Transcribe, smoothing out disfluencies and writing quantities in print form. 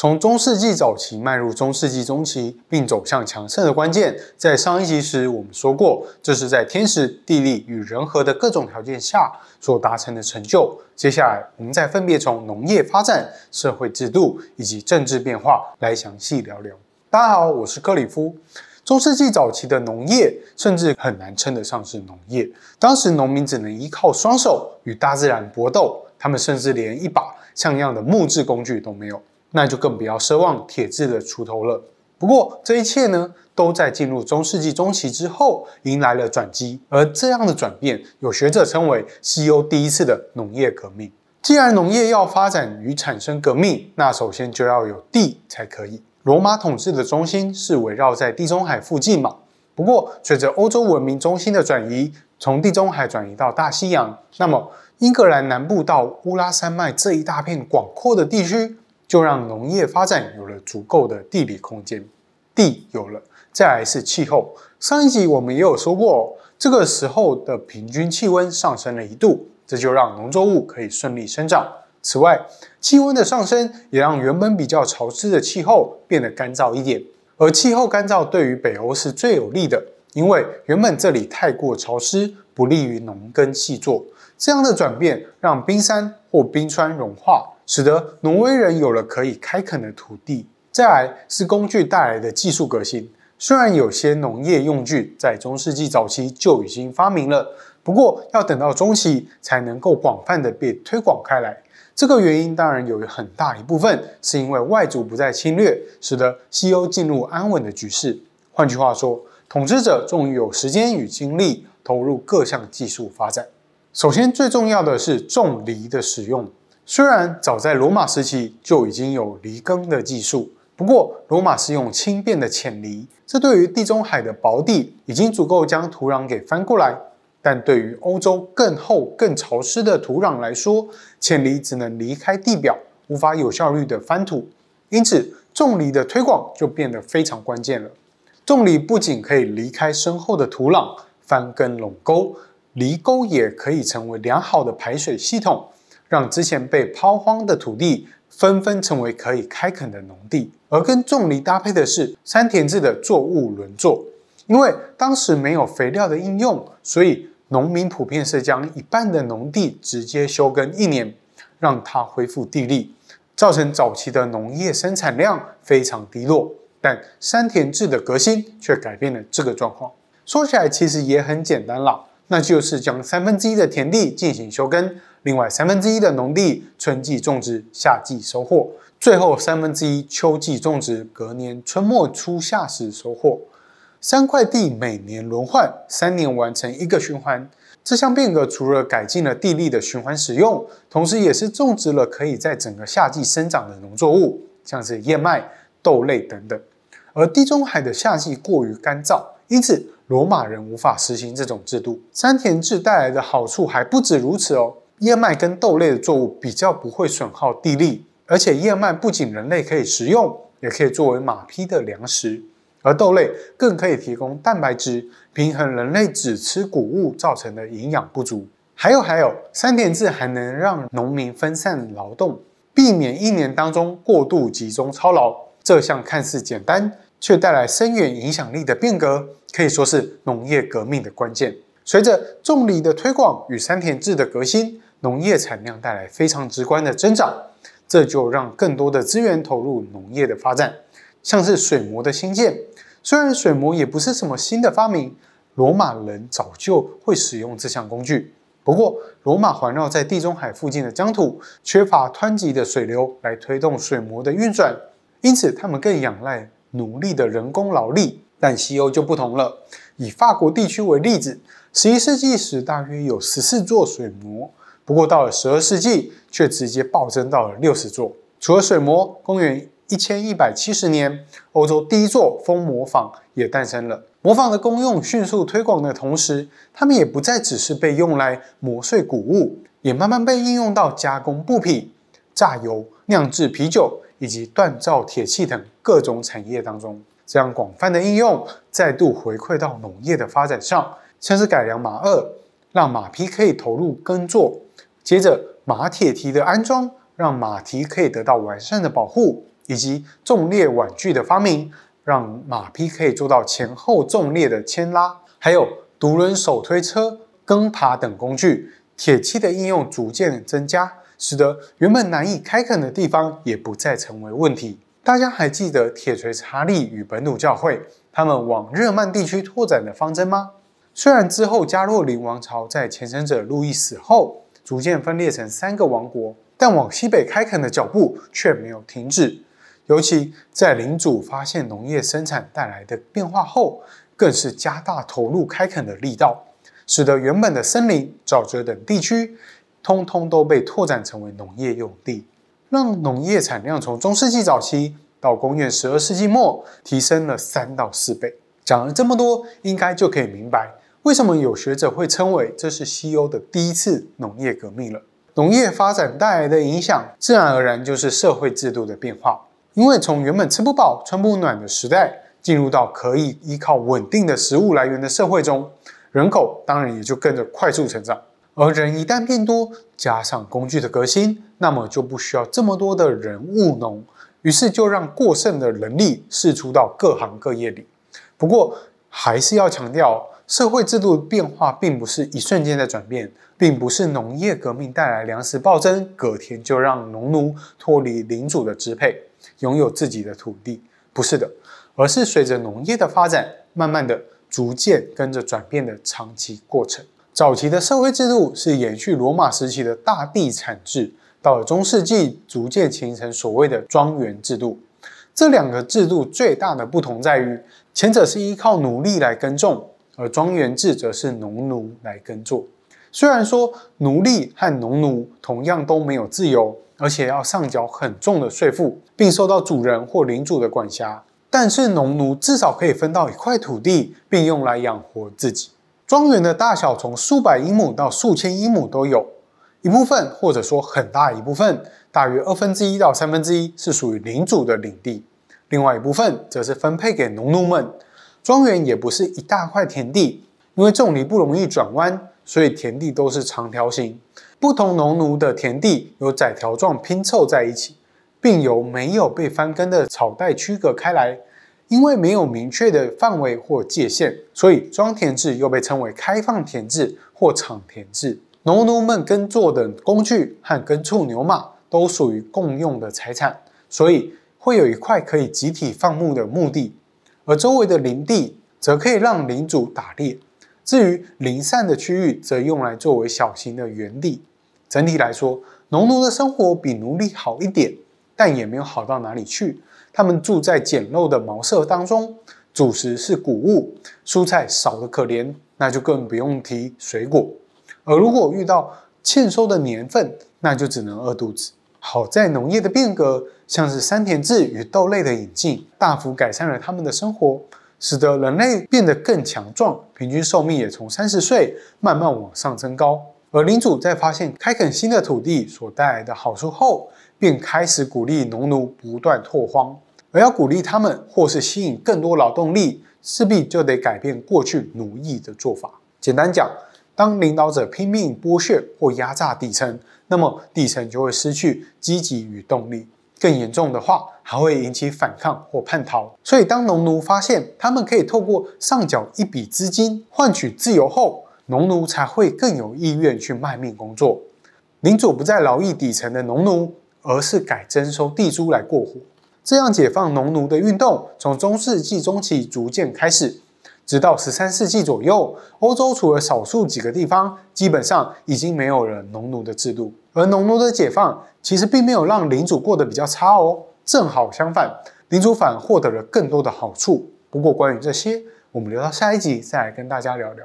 从中世纪早期迈入中世纪中期，并走向强盛的关键，在上一集时我们说过，这是在天时、地利与人和的各种条件下所达成的成就。接下来，我们再分别从农业发展、社会制度以及政治变化来详细聊聊。大家好，我是克里夫。中世纪早期的农业甚至很难称得上是农业，当时农民只能依靠双手与大自然搏斗，他们甚至连一把像样的木质工具都没有。那就更不要奢望铁制的锄头了。不过这一切呢，都在进入中世纪中期之后迎来了转机，而这样的转变，有学者称为西欧第一次的农业革命。既然农业要发展与产生革命，那首先就要有地才可以。罗马统治的中心是围绕在地中海附近嘛。不过随着欧洲文明中心的转移，从地中海转移到大西洋，那么英格兰南部到乌拉山脉这一大片广阔的地区，就让农业发展有了足够的地理空间。地有了，再来是气候。上一集我们也有说过，这个时候的平均气温上升了1度，这就让农作物可以顺利生长。此外，气温的上升也让原本比较潮湿的气候变得干燥一点。而气候干燥对于北欧是最有利的，因为原本这里太过潮湿，不利于农耕细作。这样的转变让冰山或冰川融化，使得挪威人有了可以开垦的土地。再来是工具带来的技术革新。虽然有些农业用具在中世纪早期就已经发明了，不过要等到中期才能够广泛的被推广开来。这个原因当然有很大一部分是因为外族不再侵略，使得西欧进入安稳的局势。换句话说，统治者终于有时间与精力投入各项技术发展。首先最重要的是种犁的使用。虽然早在罗马时期就已经有犁耕的技术，不过罗马是用轻便的浅犁，这对于地中海的薄地已经足够将土壤给翻过来，但对于欧洲更厚更潮湿的土壤来说，浅犁只能离开地表，无法有效率的翻土。因此种犁的推广就变得非常关键了。种犁不仅可以离开深厚的土壤，翻耕垄沟，犁沟也可以成为良好的排水系统，让之前被抛荒的土地纷纷成为可以开垦的农地。而跟种犁搭配的是山田制的作物轮作。因为当时没有肥料的应用，所以农民普遍是将一半的农地直接休耕1年，让它恢复地力，造成早期的农业生产量非常低落。但山田制的革新却改变了这个状况。说起来其实也很简单啦，那就是将1/3的田地进行休耕，另外1/3的农地春季种植，夏季收获，最后1/3秋季种植，隔年春末初夏时收获。3块地每年轮换，3年完成1个循环。这项变革除了改进了地力的循环使用，同时也是种植了可以在整个夏季生长的农作物，像是燕麦、豆类等等。而地中海的夏季过于干燥，因此罗马人无法实行这种制度。山田制带来的好处还不止如此哦。燕麦跟豆类的作物比较不会损耗地力，而且燕麦不仅人类可以食用，也可以作为马匹的粮食。而豆类更可以提供蛋白质，平衡人类只吃谷物造成的营养不足。还有，山田制还能让农民分散劳动，避免1年当中过度集中操劳。这项看似简单，却带来深远影响力的变革，可以说是农业革命的关键。随着种犁的推广与山田制的革新，农业产量带来非常直观的增长，这就让更多的资源投入农业的发展。像是水磨的兴建，虽然水磨也不是什么新的发明，罗马人早就会使用这项工具。不过，罗马环绕在地中海附近的疆土，缺乏湍急的水流来推动水磨的运转，因此他们更仰赖奴隶的人工劳力。但西欧就不同了，以法国地区为例子，11世纪时大约有14座水磨，不过到了12世纪却直接暴增到了60座。除了水磨，公元1170年，欧洲第一座风磨坊也诞生了。磨坊的功用迅速推广的同时，它们也不再只是被用来磨碎谷物，也慢慢被应用到加工布匹、榨油、酿制啤酒以及锻造铁器等各种产业当中。这样广泛的应用再度回馈到农业的发展上，像是改良马轭，让马匹可以投入耕作；接着马铁蹄的安装，让马蹄可以得到完善的保护，以及纵列碗具的发明，让马匹可以做到前后纵列的牵拉，还有独轮手推车、耕耙等工具，铁器的应用逐渐增加，使得原本难以开垦的地方也不再成为问题。大家还记得铁锤查理与本笃教会他们往日耳曼地区拓展的方针吗？虽然之后加洛林王朝在前身者路易死后逐渐分裂成3个王国，但往西北开垦的脚步却没有停止。尤其在领主发现农业生产带来的变化后，更是加大投入开垦的力道，使得原本的森林、沼泽等地区通通都被拓展成为农业用地，让农业产量从中世纪早期到公元12世纪末提升了3到4倍。讲了这么多，应该就可以明白为什么有学者会称为这是西欧的第一次农业革命了。农业发展带来的影响，自然而然就是社会制度的变化。因为从原本吃不饱穿不暖的时代，进入到可以依靠稳定的食物来源的社会中，人口当然也就跟着快速成长。而人一旦变多，加上工具的革新，那么就不需要这么多的人务农，于是就让过剩的人力释出到各行各业里。不过还是要强调，社会制度的变化并不是一瞬间的转变，并不是农业革命带来粮食暴增，隔天就让农奴脱离领主的支配，拥有自己的土地。不是的，而是随着农业的发展，慢慢的、逐渐跟着转变的长期过程。早期的社会制度是延续罗马时期的大地产制，到了中世纪逐渐形成所谓的庄园制度。这2个制度最大的不同在于，前者是依靠奴隶来耕种，而庄园制则是农奴来耕作。虽然说奴隶和农奴同样都没有自由，而且要上缴很重的税赋，并受到主人或领主的管辖，但是农奴至少可以分到一块土地，并用来养活自己。庄园的大小从数百英亩到数千英亩都有，一部分或者说很大一部分，大约1/2到1/3是属于领主的领地，另外一部分则是分配给农奴们。庄园也不是一大块田地，因为种植不容易转弯，所以田地都是长条形。不同农奴的田地由窄条状拼凑在一起，并由没有被翻耕的草带区隔开来。因为没有明确的范围或界限，所以庄田制又被称为开放田制或场田制。农奴们耕作的工具和耕畜牛马都属于共用的财产，所以会有一块可以集体放牧的牧地，而周围的林地则可以让领主打猎。至于零散的区域，则用来作为小型的园地。整体来说，农奴的生活比奴隶好一点，但也没有好到哪里去。他们住在简陋的茅舍当中，主食是谷物，蔬菜少得可怜，那就更不用提水果。而如果遇到欠收的年份，那就只能饿肚子。好在农业的变革，像是山田制与豆类的引进，大幅改善了他们的生活，使得人类变得更强壮，平均寿命也从30岁慢慢往上增高。而领主在发现开垦新的土地所带来的好处后，便开始鼓励农奴不断拓荒。而要鼓励他们或是吸引更多劳动力，势必就得改变过去奴役的做法。简单讲，当领导者拼命剥削或压榨底层，那么底层就会失去积极与动力。更严重的话，还会引起反抗或叛逃。所以当农奴发现他们可以透过上缴一笔资金换取自由后，农奴才会更有意愿去卖命工作。领主不再劳役底层的农奴，而是改征收地租来过活。这样解放农奴的运动从中世纪中期逐渐开始，直到13世纪左右，欧洲除了少数几个地方，基本上已经没有了农奴的制度。而农奴的解放其实并没有让领主过得比较差哦，正好相反，领主反而获得了更多的好处。不过关于这些，我们留到下一集再来跟大家聊聊。